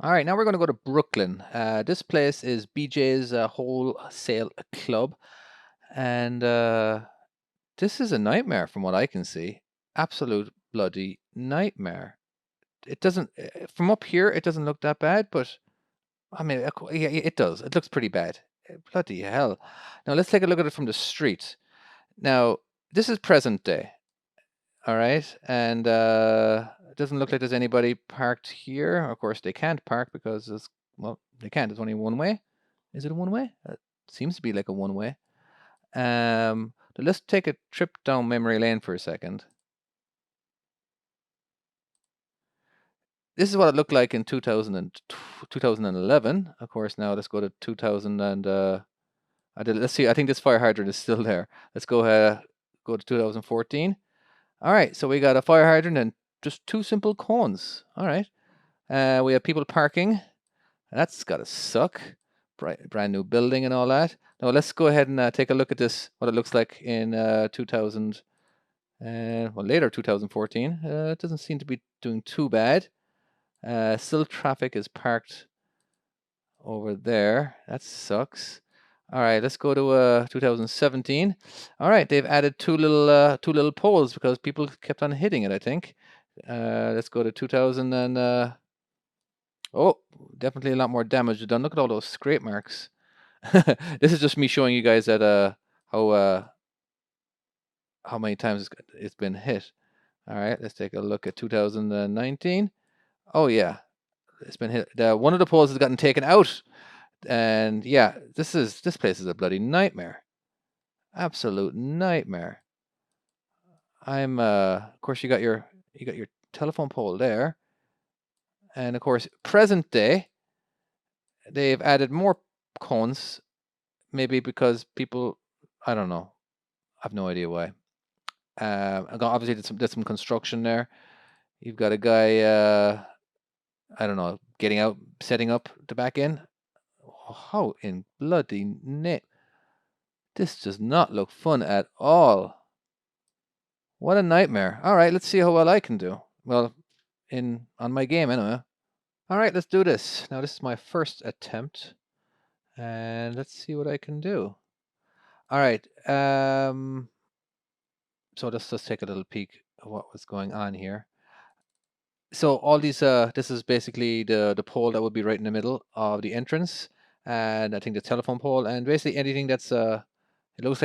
All right, now we're going to go to Brooklyn. This place is BJ's Wholesale Club, and this is a nightmare from what I can see. Absolute bloody nightmare. It doesn't, from up here, it doesn't look that bad, but I mean, yeah, it does. It looks pretty bad. Bloody hell. Now let's take a look at it from the street. Now, this is present day. All right, and it doesn't look like there's anybody parked here. Of course, they can't park because it's, well, they can't. It's only one way. Is it a one way? It seems to be like a one way. Let's take a trip down memory lane for a second. This is what it looked like in 2011. Of course, now let's go to 2000 and let's see. I think this fire hydrant is still there. Let's go to 2014. All right, so we got a fire hydrant and just two simple cones. All right. We have people parking. That's got to suck. Brand new building and all that. Now let's go ahead and take a look at this, what it looks like in 2000, well, later 2014. It doesn't seem to be doing too bad. Still traffic is parked over there. That sucks. All right, let's go to 2017. All right, they've added two little poles because people kept on hitting it, I think. Let's go to 2000 and oh, definitely a lot more damage done. Look at all those scrape marks. This is just me showing you guys that how many times it's been hit. All right, let's take a look at 2019. Oh yeah, it's been hit. One of the poles has gotten taken out. And yeah, this place is a bloody nightmare. Absolute nightmare. Of course you got your telephone pole there. And of course, present day, they've added more cones, maybe because people, I don't know. I have no idea why. Obviously there's some construction there. You've got a guy I don't know, getting out, setting up to back in. How in bloody name? This does not look fun at all. What a nightmare. All right, let's see how well I can do. Well, on my game anyway. All right, let's do this. Now this is my first attempt. And let's see what I can do. All right. So let's just take a little peek of what was going on here. So all these this is basically the pole that would be right in the middle of the entrance, and I think the telephone pole, and basically anything that's it looks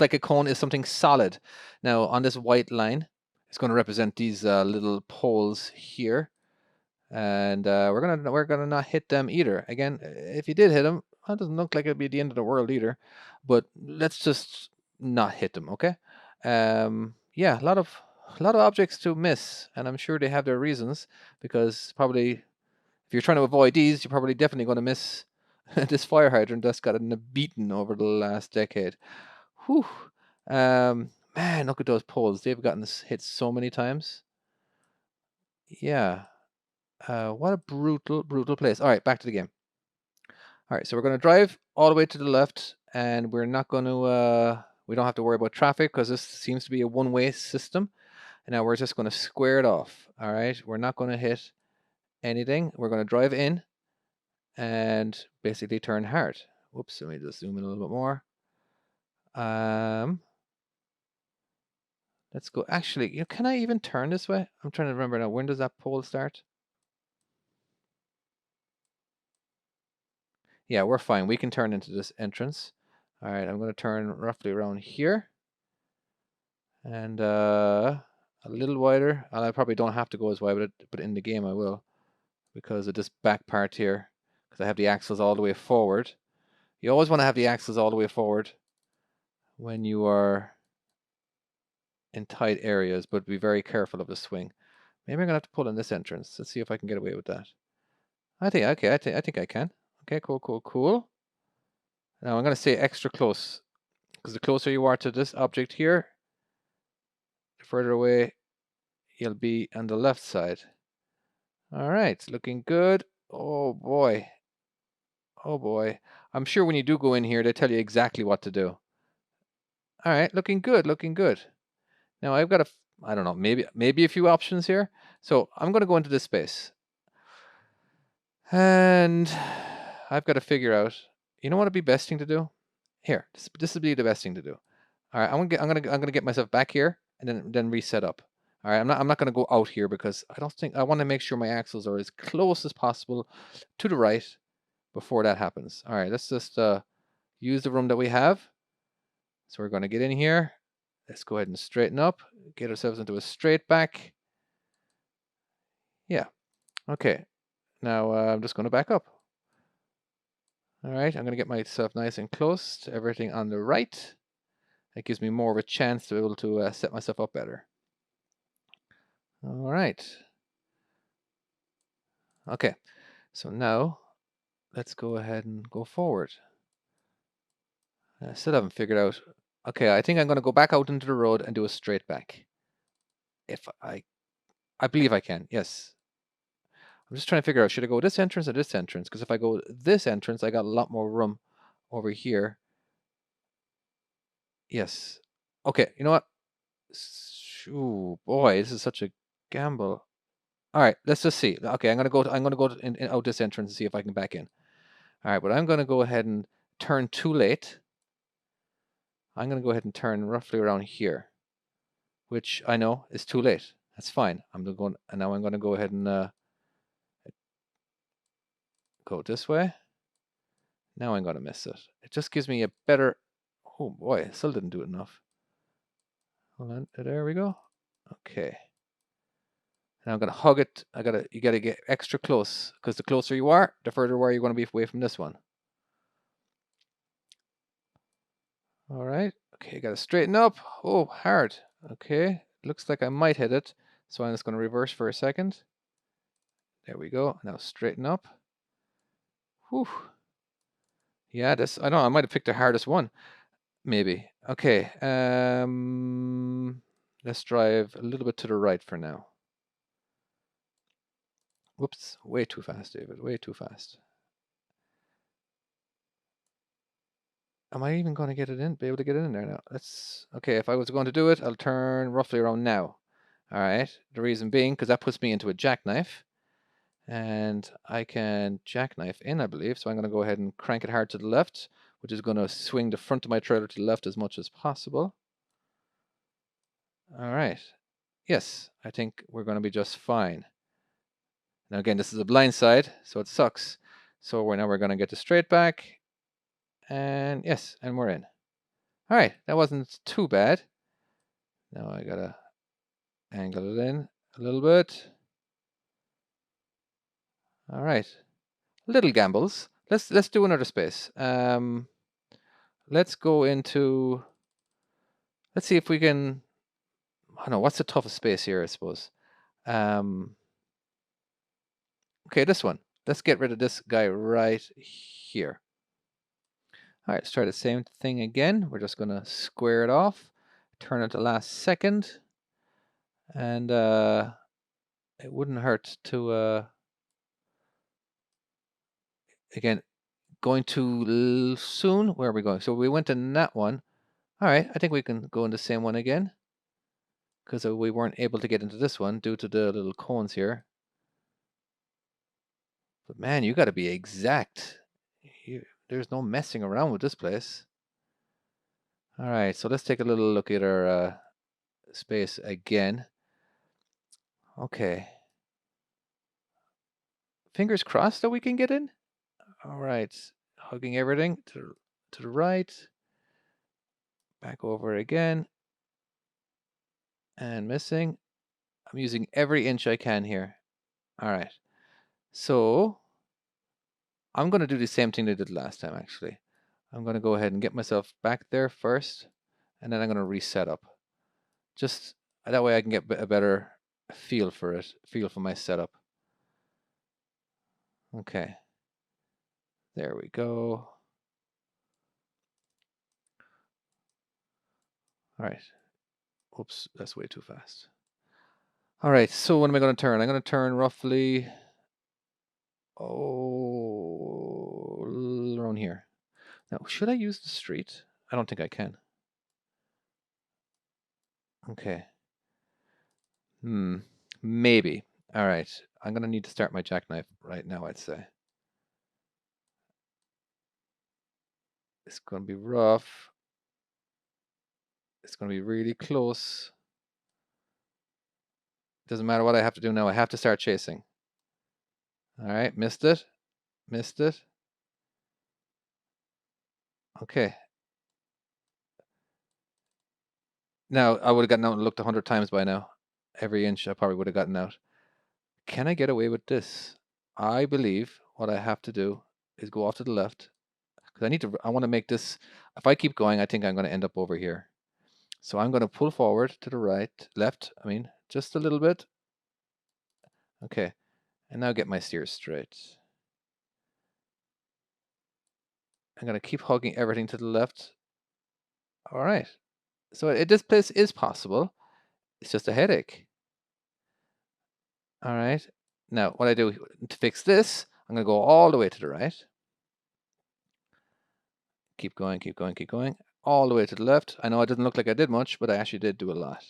like a cone is something solid. Now on this white line, it's going to represent these little poles here, and we're gonna not hit them either. Again, if you did hit them, that doesn't look like it'd be the end of the world either. But let's just not hit them, okay? Yeah, a lot of objects to miss, and I'm sure they have their reasons, because probably if you're trying to avoid these, you're probably definitely going to miss this fire hydrant that's gotten beaten over the last decade. Whew. Man, look at those poles. They've gotten hit so many times. Yeah. What a brutal place. All right, back to the game. All right, so we're going to drive all the way to the left, and we're not going to, we don't have to worry about traffic because this seems to be a one-way system. And now we're just going to square it off. All right, we're not going to hit anything. We're going to drive in and basically turn hard. Whoops, let me just zoom in a little bit more. Let's go. Actually, can I even turn this way? I'm trying to remember now. When does that pole start? Yeah, we're fine. We can turn into this entrance. All right, I'm going to turn roughly around here. And a little wider. And I probably don't have to go as wide, but in the game I will, because of this back part here, because I have the axles all the way forward. You always want to have the axles all the way forward when you are in tight areas, but be very careful of the swing. Maybe I'm gonna have to pull in this entrance. Let's see if I can get away with that. I think I can. Okay, cool. Now I'm gonna stay extra close, because the closer you are to this object here, the further away you'll be on the left side. All right, looking good. Oh boy. I'm sure when you do go in here, they tell you exactly what to do. All right, looking good. Now I've got I don't know, maybe a few options here. So I'm going to go into this space. And I've got to figure out, you know what would be best thing to do? Here, this would be the best thing to do. All right, I'm gonna get myself back here and then reset up. All right, I'm not gonna go out here because I want to make sure my axles are as close as possible to the right before that happens. All right, let's just use the room that we have. So we're gonna get in here. Let's go ahead and straighten up, get ourselves into a straight back. Yeah, okay. Now I'm just gonna back up. All right, I'm gonna get myself nice and close to everything on the right. That gives me more of a chance to be able to set myself up better. All right. Okay, so now let's go ahead and go forward. I still haven't figured out. Okay, I think I'm going to go back out into the road and do a straight back. If I believe I can, yes. I'm just trying to figure out, should I go this entrance or this entrance? Because if I go this entrance, I got a lot more room over here. Yes. Okay, you know what? Ooh, boy, this is such a gamble. All right, let's just see. Okay, I'm gonna go out this entrance and see if I can back in. All right, but I'm gonna go ahead and turn too late. I'm gonna go ahead and turn roughly around here, which I know is too late. That's fine. And now I'm gonna go ahead and go this way. Now I'm gonna miss it. It just gives me a better. Oh boy, I still didn't do it enough. Hold on, there we go. Okay. Now I'm gonna hug it. You gotta get extra close because the closer you are, the further away you're gonna be away from this one. All right. Okay, gotta straighten up. Oh, hard. Okay, looks like I might hit it. So I'm just gonna reverse for a second. There we go. Now straighten up. Whew. Yeah, I know I might have picked the hardest one. Maybe. Okay. Let's drive a little bit to the right for now. Whoops, way too fast, David. Way too fast. Am I even going to get it in? Be able to get it in there now? Okay. If I was going to do it, I'll turn roughly around now. All right. The reason being, because that puts me into a jackknife, and I can jackknife in, I believe. So I'm going to go ahead and crank it hard to the left, which is going to swing the front of my trailer to the left as much as possible. All right. Yes, I think we're going to be just fine. Now again, this is a blind side, so it sucks. So now we're going to get the straight back, and yes, and we're in. All right, that wasn't too bad. Now I gotta angle it in a little bit. All right, little gambles. Let's do another space. Let's go into. Let's see if we can. I don't know what's the toughest space here. I suppose. Okay, this one. Let's get rid of this guy right here. All right, let's try the same thing again. We're just gonna square it off, turn it to last second, and it wouldn't hurt to again going too soon. Where are we going? So we went in that one. All right, I think we can go in the same one again because we weren't able to get into this one due to the little cones here. But man, you got to be exact. There's no messing around with this place. All right, so let's take a little look at our space again. Okay. Fingers crossed that we can get in. All right, hugging everything to the right. Back over again. And missing. I'm using every inch I can here. All right. So I'm going to do the same thing I did last time, actually. I'm going to go ahead and get myself back there first, and then I'm going to reset up. Just that way I can get a better feel for it, feel for my setup. Okay. There we go. All right. Oops, that's way too fast. All right, so when am I going to turn? I'm going to turn roughly, around here. Now, should I use the street? I don't think I can. Okay. Maybe. All right. I'm going to need to start my jackknife right now, I'd say. It's going to be rough. It's going to be really close. Doesn't matter what I have to do now. I have to start chasing. All right, missed it. Missed it. Okay. Now, I would have gotten out and looked 100 times by now. Every inch I probably would have gotten out. Can I get away with this? I believe what I have to do is go off to the left. Because I want to make this, if I keep going, I think I'm going to end up over here. So I'm going to pull forward to the right, left, I mean, just a little bit. Okay, and now get my steers straight. I'm going to keep hugging everything to the left. All right, so this place is possible. It's just a headache. All right, now what I do to fix this, I'm going to go all the way to the right. Keep going, keep going, keep going. All the way to the left. I know it doesn't look like I did much, but I actually did do a lot.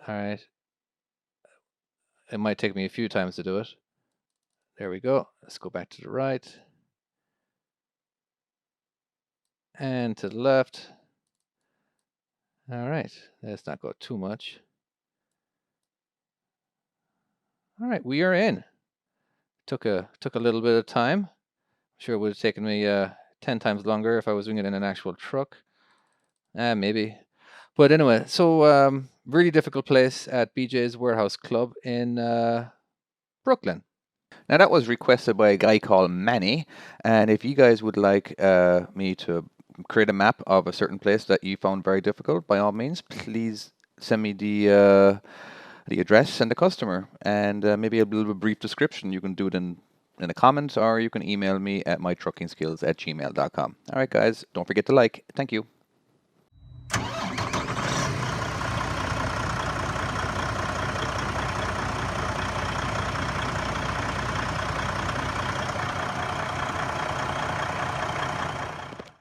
All right. It might take me a few times to do it. There we go. Let's go back to the right. And to the left. All right. Let's not go too much. All right, we are in. Took a little bit of time. I'm sure it would have taken me 10 times longer if I was doing it in an actual truck. Maybe. But anyway, so really difficult place at BJ's Warehouse Club in Brooklyn. Now that was requested by a guy called Manny, and if you guys would like me to create a map of a certain place that you found very difficult, by all means, please send me the address and the customer, and maybe a little brief description. You can do it in the comments, or you can email me at mytruckingskills@gmail.com. All right, guys, don't forget to like. Thank you.